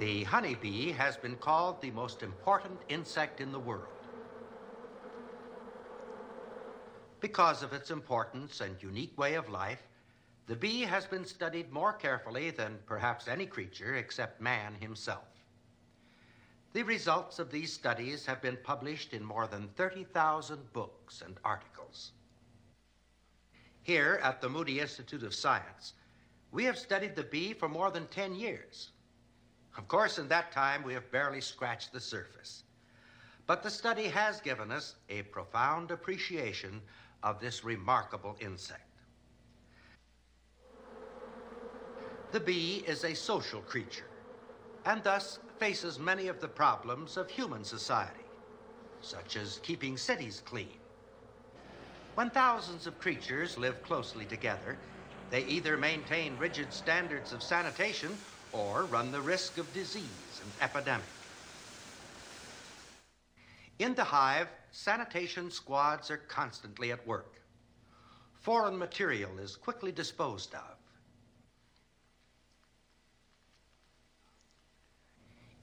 The honeybee has been called the most important insect in the world. Because of its importance and unique way of life, the bee has been studied more carefully than perhaps any creature except man himself. The results of these studies have been published in more than 30,000 books and articles. Here at the Moody Institute of Science, we have studied the bee for more than 10 years. Of course, in that time, we have barely scratched the surface. But the study has given us a profound appreciation of this remarkable insect. The bee is a social creature, and thus faces many of the problems of human society, such as keeping cities clean. When thousands of creatures live closely together, they either maintain rigid standards of sanitation or run the risk of disease and epidemic. In the hive, sanitation squads are constantly at work. Foreign material is quickly disposed of.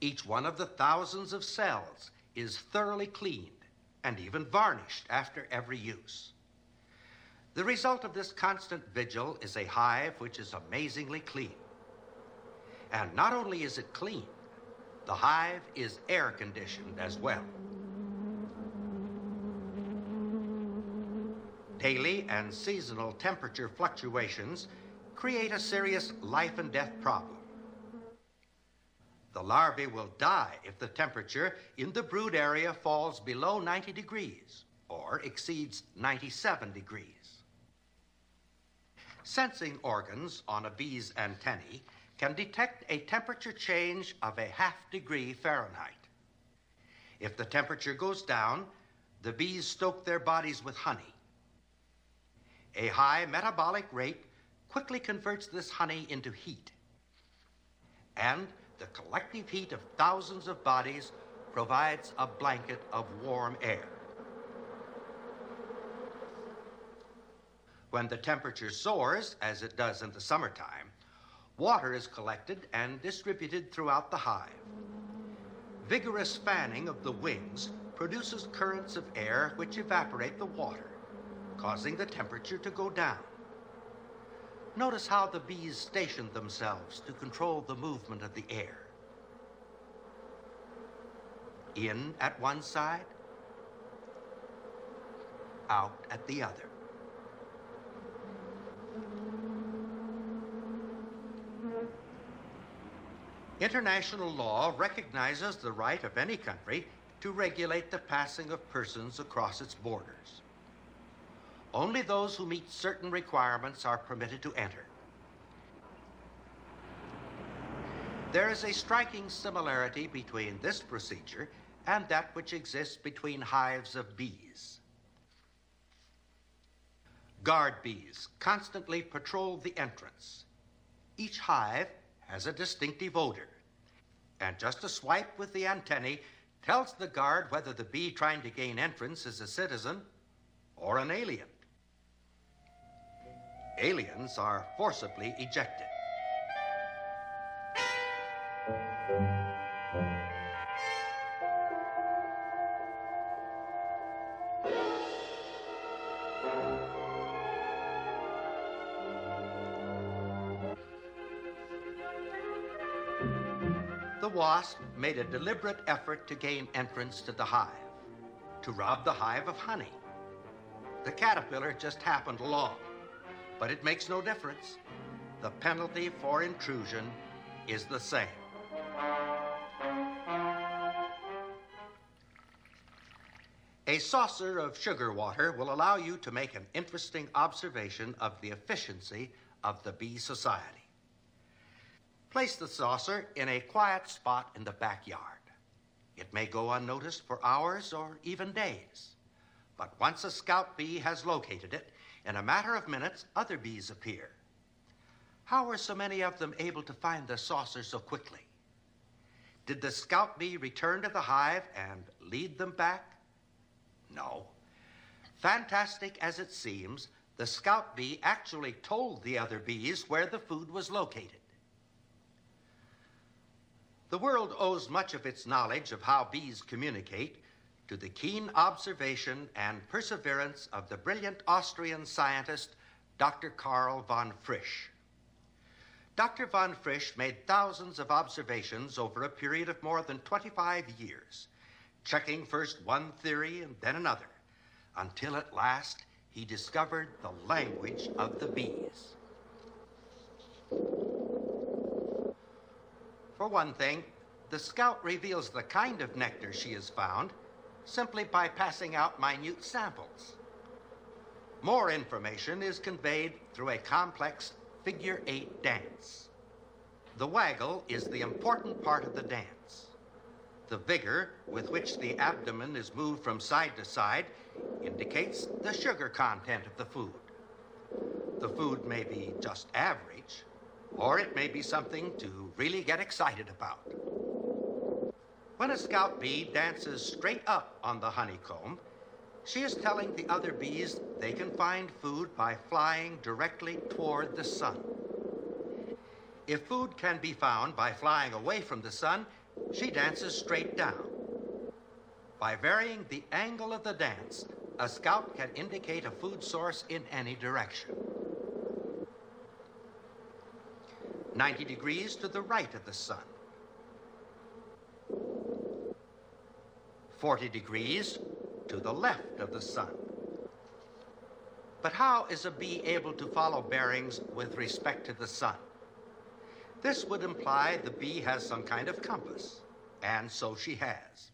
Each one of the thousands of cells is thoroughly cleaned and even varnished after every use. The result of this constant vigil is a hive which is amazingly clean. And not only is it clean, the hive is air conditioned as well. Daily and seasonal temperature fluctuations create a serious life and death problem. The larvae will die if the temperature in the brood area falls below 90 degrees or exceeds 97 degrees. Sensing organs on a bee's antennae can detect a temperature change of a ½ degree Fahrenheit. If the temperature goes down, the bees stoke their bodies with honey. A high metabolic rate quickly converts this honey into heat, and the collective heat of thousands of bodies provides a blanket of warm air. When the temperature soars, as it does in the summertime, water is collected and distributed throughout the hive. Vigorous fanning of the wings produces currents of air which evaporate the water, causing the temperature to go down. Notice how the bees station themselves to control the movement of the air. In at one side, out at the other. International law recognizes the right of any country to regulate the passing of persons across its borders. Only those who meet certain requirements are permitted to enter. There is a striking similarity between this procedure and that which exists between hives of bees. Guard bees constantly patrol the entrance. Each hive has a distinctive odor, and just a swipe with the antennae tells the guard whether the bee trying to gain entrance is a citizen or an alien. Aliens are forcibly ejected. The wasp made a deliberate effort to gain entrance to the hive, to rob the hive of honey. The caterpillar just happened along, but it makes no difference. The penalty for intrusion is the same. A saucer of sugar water will allow you to make an interesting observation of the efficiency of the bee society. Place the saucer in a quiet spot in the backyard. It may go unnoticed for hours or even days. But once a scout bee has located it, in a matter of minutes, other bees appear. How are so many of them able to find the saucer so quickly? Did the scout bee return to the hive and lead them back? No. Fantastic as it seems, the scout bee actually told the other bees where the food was located. The world owes much of its knowledge of how bees communicate to the keen observation and perseverance of the brilliant Austrian scientist, Dr. Karl von Frisch. Dr. von Frisch made thousands of observations over a period of more than 25 years, checking first one theory and then another, until at last he discovered the language of the bees. For one thing, the scout reveals the kind of nectar she has found simply by passing out minute samples. More information is conveyed through a complex figure-8 dance. The waggle is the important part of the dance. The vigor with which the abdomen is moved from side to side indicates the sugar content of the food. The food may be just average, or it may be something to really get excited about. When a scout bee dances straight up on the honeycomb, she is telling the other bees they can find food by flying directly toward the sun. If food can be found by flying away from the sun, she dances straight down. By varying the angle of the dance, a scout can indicate a food source in any direction. 90 degrees to the right of the sun. 40 degrees to the left of the sun. But how is a bee able to follow bearings with respect to the sun? This would imply the bee has some kind of compass, and so she has.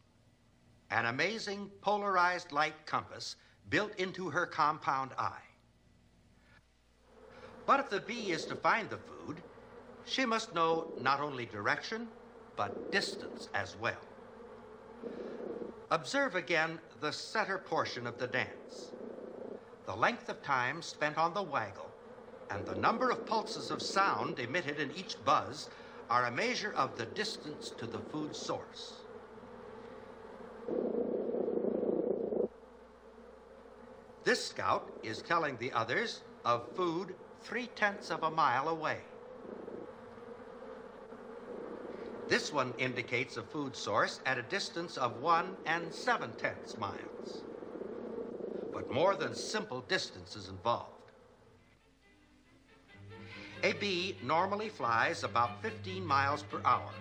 An amazing polarized light compass built into her compound eye. But if the bee is to find the food, she must know not only direction, but distance as well. Observe again the center portion of the dance. The length of time spent on the waggle and the number of pulses of sound emitted in each buzz are a measure of the distance to the food source. This scout is telling the others of food 3/10 of a mile away. This one indicates a food source at a distance of 1 7/10 miles. But more than simple distance is involved. A bee normally flies about 15 miles per hour.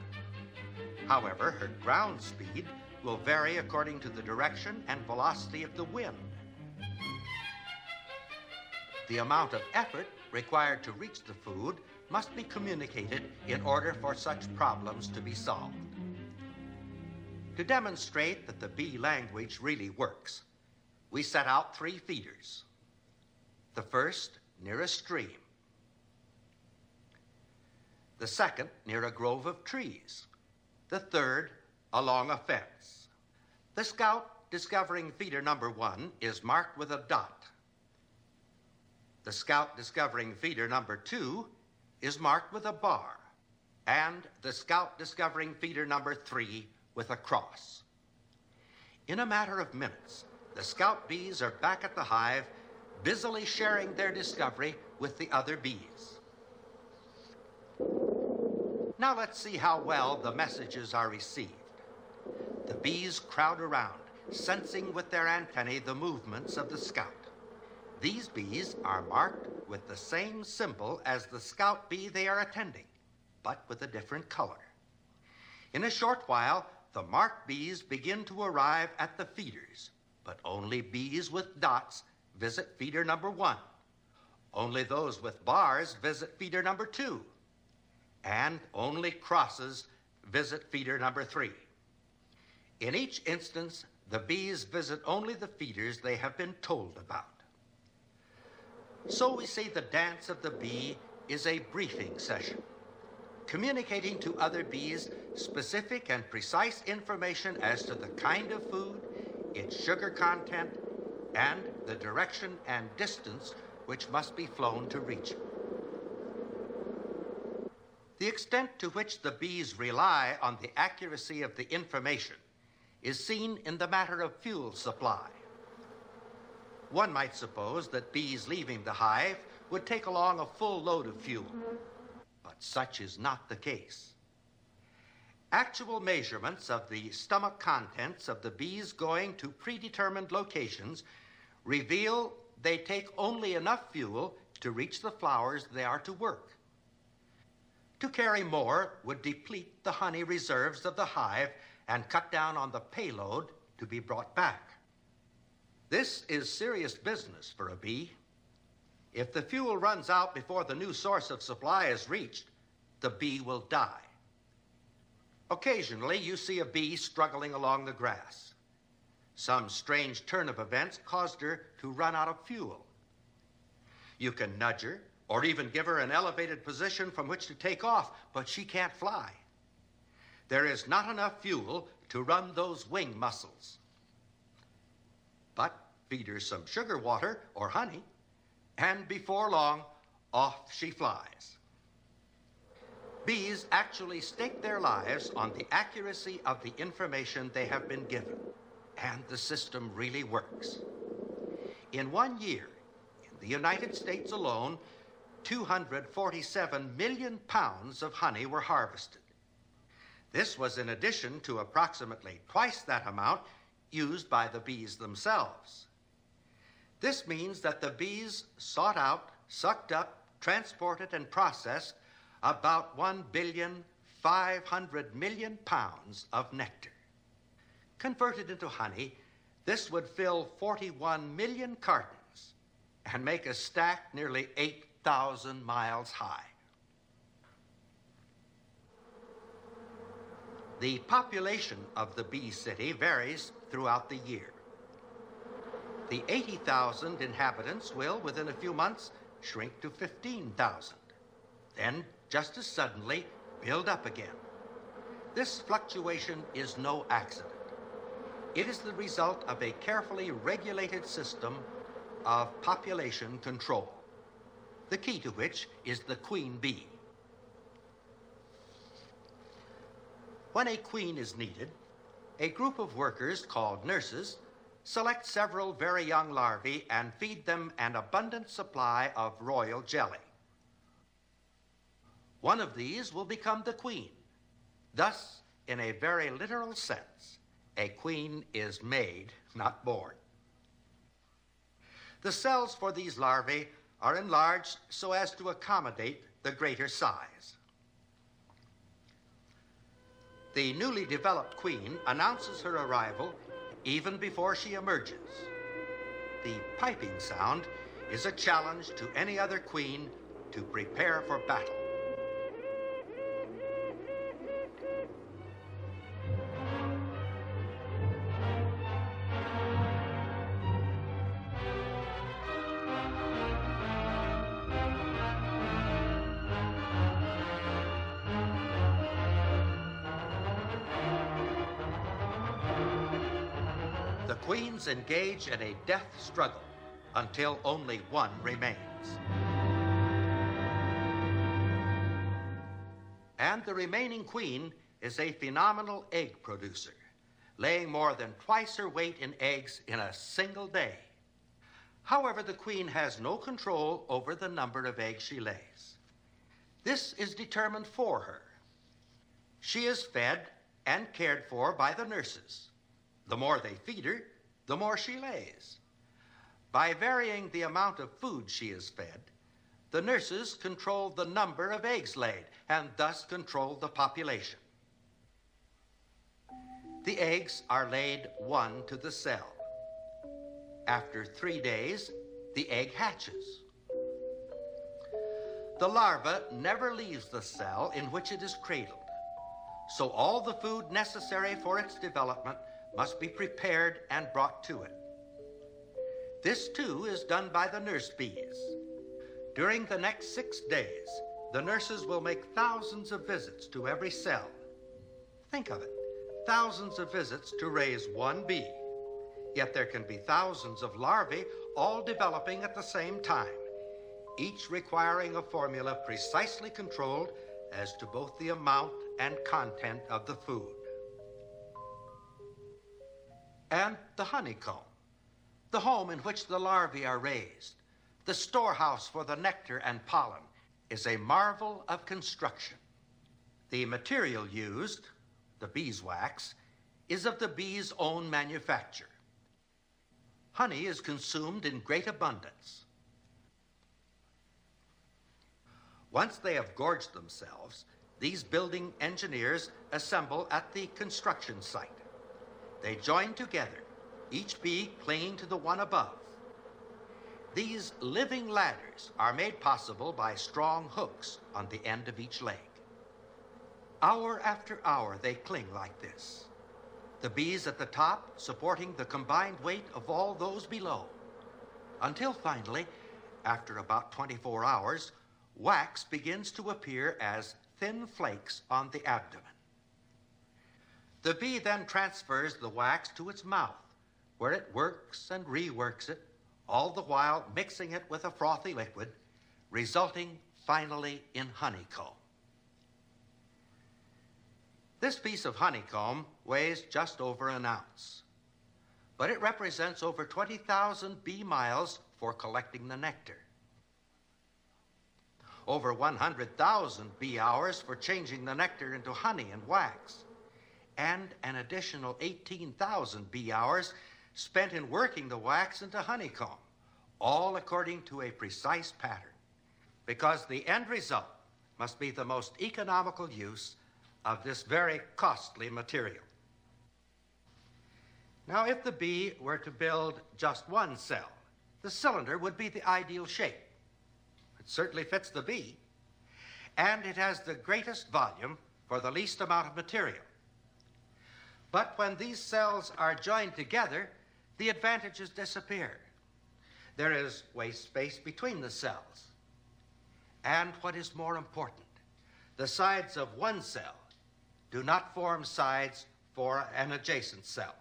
However, her ground speed will vary according to the direction and velocity of the wind. The amount of effort required to reach the food must be communicated in order for such problems to be solved. To demonstrate that the bee language really works, we set out 3 feeders. The first near a stream. The second near a grove of trees. The third along a fence. The scout discovering feeder number 1 is marked with a dot. The scout discovering feeder number 2 is marked with a bar, and the scout discovering feeder number 3 with a cross. In a matter of minutes, the scout bees are back at the hive, busily sharing their discovery with the other bees. Now let's see how well the messages are received. The bees crowd around, sensing with their antennae the movements of the scout. These bees are marked with the same symbol as the scout bee they are attending, but with a different color. In a short while, the marked bees begin to arrive at the feeders, but only bees with dots visit feeder number 1. Only those with bars visit feeder number 2. And only crosses visit feeder number 3. In each instance, the bees visit only the feeders they have been told about. So we see the dance of the bee is a briefing session, communicating to other bees specific and precise information as to the kind of food, its sugar content, and the direction and distance which must be flown to reach it. The extent to which the bees rely on the accuracy of the information is seen in the matter of fuel supply. One might suppose that bees leaving the hive would take along a full load of fuel, but such is not the case. Actual measurements of the stomach contents of the bees going to predetermined locations reveal they take only enough fuel to reach the flowers they are to work. To carry more would deplete the honey reserves of the hive and cut down on the payload to be brought back. This is serious business for a bee. If the fuel runs out before the new source of supply is reached, the bee will die. Occasionally, you see a bee struggling along the grass. Some strange turn of events caused her to run out of fuel. You can nudge her or even give her an elevated position from which to take off, but she can't fly. There is not enough fuel to run those wing muscles. But feed her some sugar water or honey, and before long, off she flies. Bees actually stake their lives on the accuracy of the information they have been given, and the system really works. In 1 year, in the United States alone, 247 million pounds of honey were harvested. This was in addition to approximately twice that amount used by the bees themselves. This means that the bees sought out, sucked up, transported, and processed about 1,500,000,000 pounds of nectar. Converted into honey, this would fill 41 million cartons and make a stack nearly 8,000 miles high. The population of the bee city varies throughout the year. The 80,000 inhabitants will, within a few months, shrink to 15,000. Then, just as suddenly, build up again. This fluctuation is no accident. It is the result of a carefully regulated system of population control, the key to which is the queen bee. When a queen is needed, a group of workers called nurses select several very young larvae and feed them an abundant supply of royal jelly. One of these will become the queen. Thus, in a very literal sense, a queen is made, not born. The cells for these larvae are enlarged so as to accommodate the greater size. The newly developed queen announces her arrival even before she emerges. The piping sound is a challenge to any other queen to prepare for battle. The queens engage in a death struggle until only one remains. And the remaining queen is a phenomenal egg producer, laying more than twice her weight in eggs in a single day. However, the queen has no control over the number of eggs she lays. This is determined for her. She is fed and cared for by the nurses. The more they feed her, the more she lays. By varying the amount of food she is fed, the nurses control the number of eggs laid and thus control the population. The eggs are laid one to the cell. After 3 days, the egg hatches. The larva never leaves the cell in which it is cradled, so all the food necessary for its development must be prepared and brought to it. This, too, is done by the nurse bees. During the next 6 days, the nurses will make thousands of visits to every cell. Think of it, thousands of visits to raise one bee. Yet there can be thousands of larvae all developing at the same time, each requiring a formula precisely controlled as to both the amount and content of the food. And the honeycomb, the home in which the larvae are raised, the storehouse for the nectar and pollen, is a marvel of construction. The material used, the beeswax, is of the bee's own manufacture. Honey is consumed in great abundance. Once they have gorged themselves, these building engineers assemble at the construction site. They join together, each bee clinging to the one above. These living ladders are made possible by strong hooks on the end of each leg. Hour after hour, they cling like this, the bees at the top supporting the combined weight of all those below, until finally, after about 24 hours, wax begins to appear as thin flakes on the abdomen. The bee then transfers the wax to its mouth, where it works and reworks it, all the while mixing it with a frothy liquid, resulting finally in honeycomb. This piece of honeycomb weighs just over an ounce, but it represents over 20,000 bee miles for collecting the nectar, over 100,000 bee hours for changing the nectar into honey and wax, and an additional 18,000 bee hours spent in working the wax into honeycomb, all according to a precise pattern, because the end result must be the most economical use of this very costly material. Now, if the bee were to build just one cell, the cylinder would be the ideal shape. It certainly fits the bee, and it has the greatest volume for the least amount of material. But when these cells are joined together, the advantages disappear. There is waste space between the cells. And what is more important, the sides of one cell do not form sides for an adjacent cell.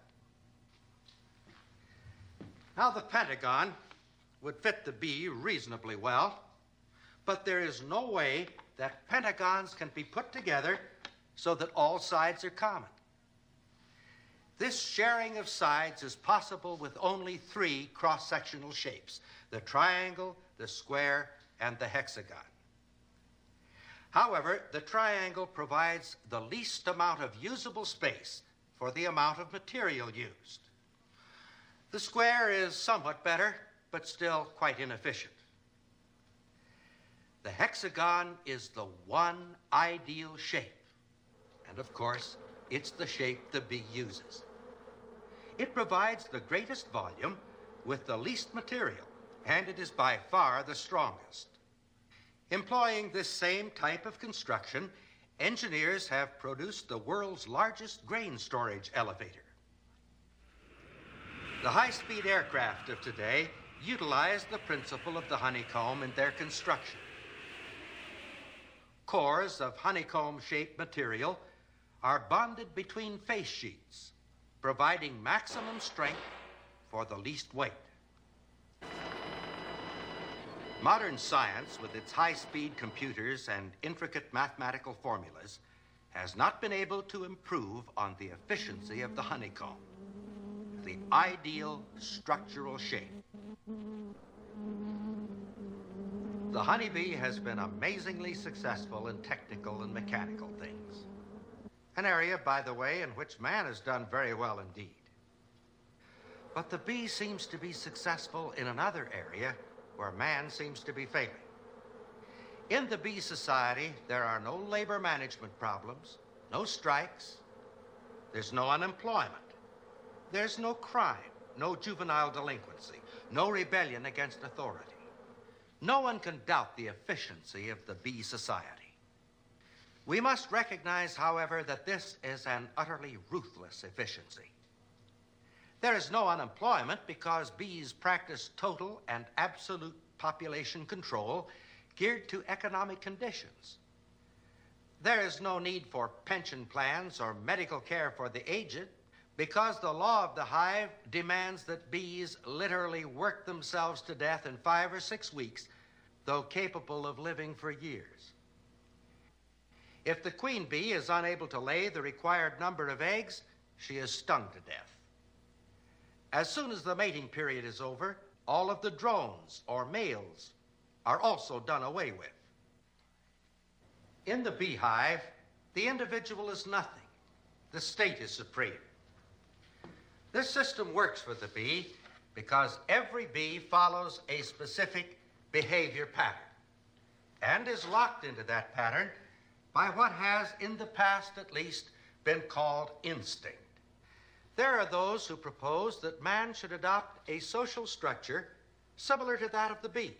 Now, the pentagon would fit the bee reasonably well, but there is no way that pentagons can be put together so that all sides are common. This sharing of sides is possible with only three cross-sectional shapes: the triangle, the square, and the hexagon. However, the triangle provides the least amount of usable space for the amount of material used. The square is somewhat better, but still quite inefficient. The hexagon is the one ideal shape, and of course, it's the shape the bee uses. It provides the greatest volume with the least material, and it is by far the strongest. Employing this same type of construction, engineers have produced the world's largest grain storage elevator. The high-speed aircraft of today utilize the principle of the honeycomb in their construction. Cores of honeycomb-shaped material are bonded between face sheets, providing maximum strength for the least weight. Modern science, with its high-speed computers and intricate mathematical formulas, has not been able to improve on the efficiency of the honeycomb, the ideal structural shape. The honeybee has been amazingly successful in technical and mechanical things, an area, by the way, in which man has done very well indeed. But the bee seems to be successful in another area where man seems to be failing. In the bee society, there are no labor management problems, no strikes, there's no unemployment, there's no crime, no juvenile delinquency, no rebellion against authority. No one can doubt the efficiency of the bee society. We must recognize, however, that this is an utterly ruthless efficiency. There is no unemployment because bees practice total and absolute population control geared to economic conditions. There is no need for pension plans or medical care for the aged because the law of the hive demands that bees literally work themselves to death in 5 or 6 weeks, though capable of living for years. If the queen bee is unable to lay the required number of eggs, she is stung to death. As soon as the mating period is over, all of the drones, or males, are also done away with. In the beehive, the individual is nothing, the state is supreme. This system works for the bee because every bee follows a specific behavior pattern and is locked into that pattern by what has, in the past at least, been called instinct. There are those who propose that man should adopt a social structure similar to that of the bee.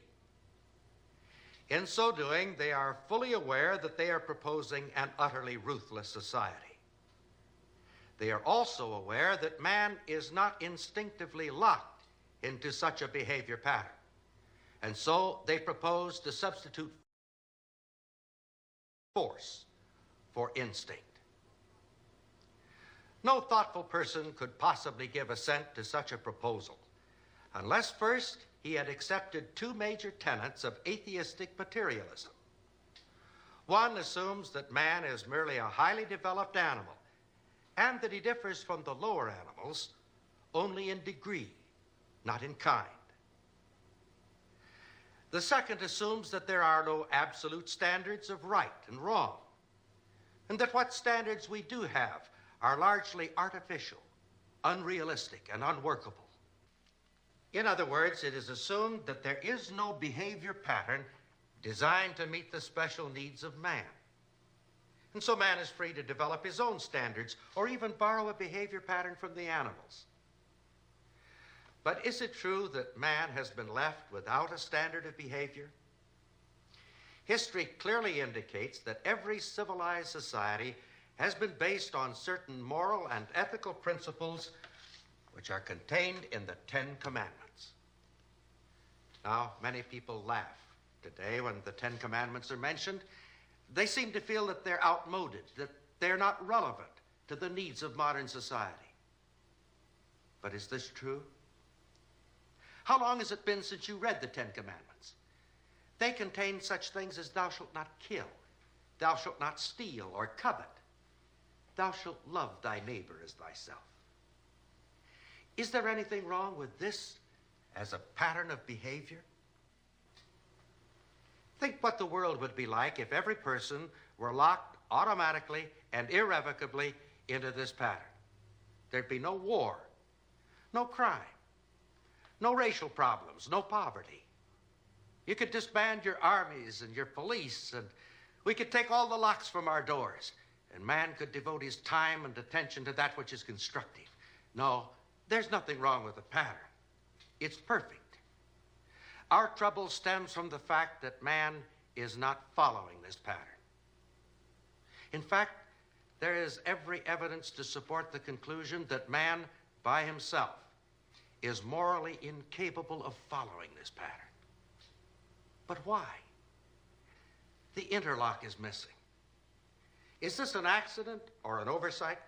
In so doing, they are fully aware that they are proposing an utterly ruthless society. They are also aware that man is not instinctively locked into such a behavior pattern, and so they propose to substitute force for instinct. No thoughtful person could possibly give assent to such a proposal unless first he had accepted two major tenets of atheistic materialism. One assumes that man is merely a highly developed animal and that he differs from the lower animals only in degree, not in kind. The second assumes that there are no absolute standards of right and wrong, and that what standards we do have are largely artificial, unrealistic, and unworkable. In other words, it is assumed that there is no behavior pattern designed to meet the special needs of man. And so man is free to develop his own standards or even borrow a behavior pattern from the animals. But is it true that man has been left without a standard of behavior? History clearly indicates that every civilized society has been based on certain moral and ethical principles which are contained in the Ten Commandments. Now, many people laugh today when the Ten Commandments are mentioned. They seem to feel that they're outmoded, that they're not relevant to the needs of modern society. But is this true? How long has it been since you read the Ten Commandments? They contain such things as thou shalt not kill, thou shalt not steal or covet, thou shalt love thy neighbor as thyself. Is there anything wrong with this as a pattern of behavior? Think what the world would be like if every person were locked automatically and irrevocably into this pattern. There'd be no war, no crime, no racial problems, no poverty. You could disband your armies and your police, and we could take all the locks from our doors, and man could devote his time and attention to that which is constructive. No, there's nothing wrong with the pattern. It's perfect. Our trouble stems from the fact that man is not following this pattern. In fact, there is every evidence to support the conclusion that man, by himself, is morally incapable of following this pattern. But why? The interlock is missing. Is this an accident or an oversight?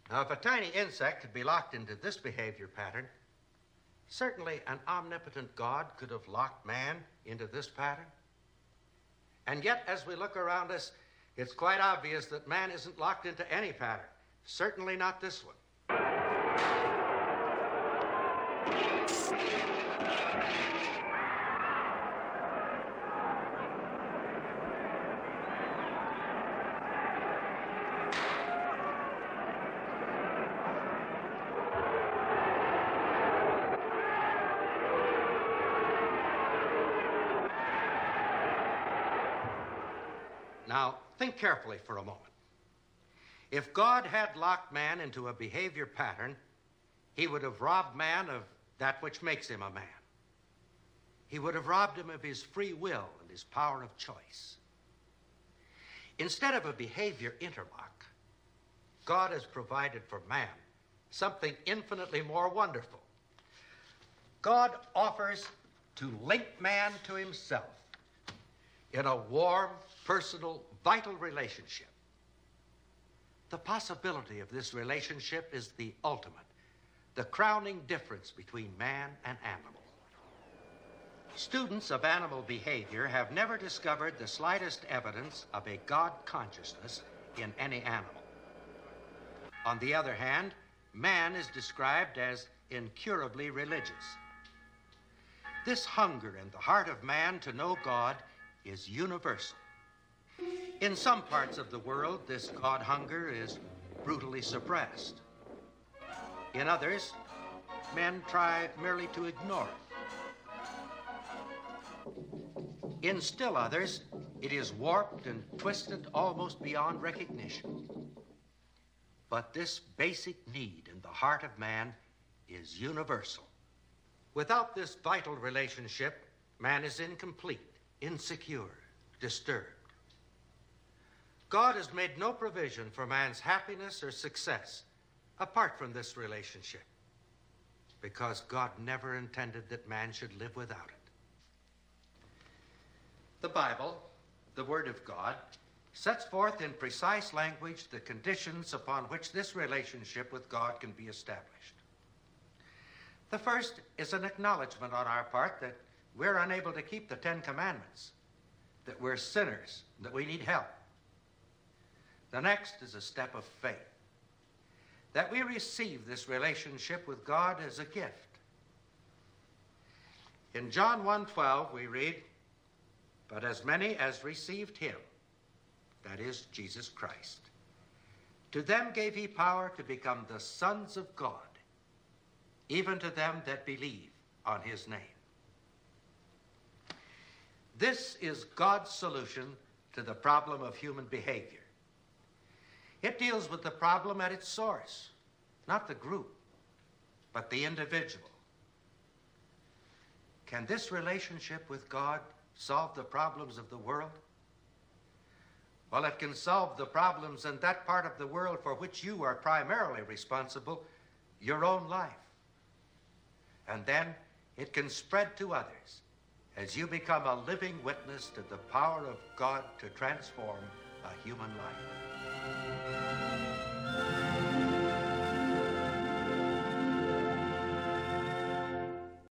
Now, if a tiny insect could be locked into this behavior pattern, certainly an omnipotent God could have locked man into this pattern. And yet, as we look around us, it's quite obvious that man isn't locked into any pattern, certainly not this one. Now, think carefully for a moment. If God had locked man into a behavior pattern, he would have robbed man of that which makes him a man. He would have robbed him of his free will and his power of choice. Instead of a behavior interlock, God has provided for man something infinitely more wonderful. God offers to link man to himself in a warm, personal, vital relationship. The possibility of this relationship is the ultimate, the crowning difference between man and animal. Students of animal behavior have never discovered the slightest evidence of a God consciousness in any animal. On the other hand, man is described as incurably religious. This hunger in the heart of man to know God is universal. In some parts of the world, this God hunger is brutally suppressed. In others, men try merely to ignore it. In still others, it is warped and twisted almost beyond recognition. But this basic need in the heart of man is universal. Without this vital relationship, man is incomplete, insecure, disturbed. God has made no provision for man's happiness or success apart from this relationship, because God never intended that man should live without it. The Bible, the Word of God, sets forth in precise language the conditions upon which this relationship with God can be established. The first is an acknowledgement on our part that we're unable to keep the 10 Commandments, that we're sinners, that we need help. The next is a step of faith, that we receive this relationship with God as a gift. In John 1:12 we read, "But as many as received him," that is Jesus Christ, "to them gave he power to become the sons of God, even to them that believe on his name." This is God's solution to the problem of human behavior. It deals with the problem at its source, not the group, but the individual. Can this relationship with God solve the problems of the world? Well, it can solve the problems in that part of the world for which you are primarily responsible, your own life. And then it can spread to others as you become a living witness to the power of God to transform a human life.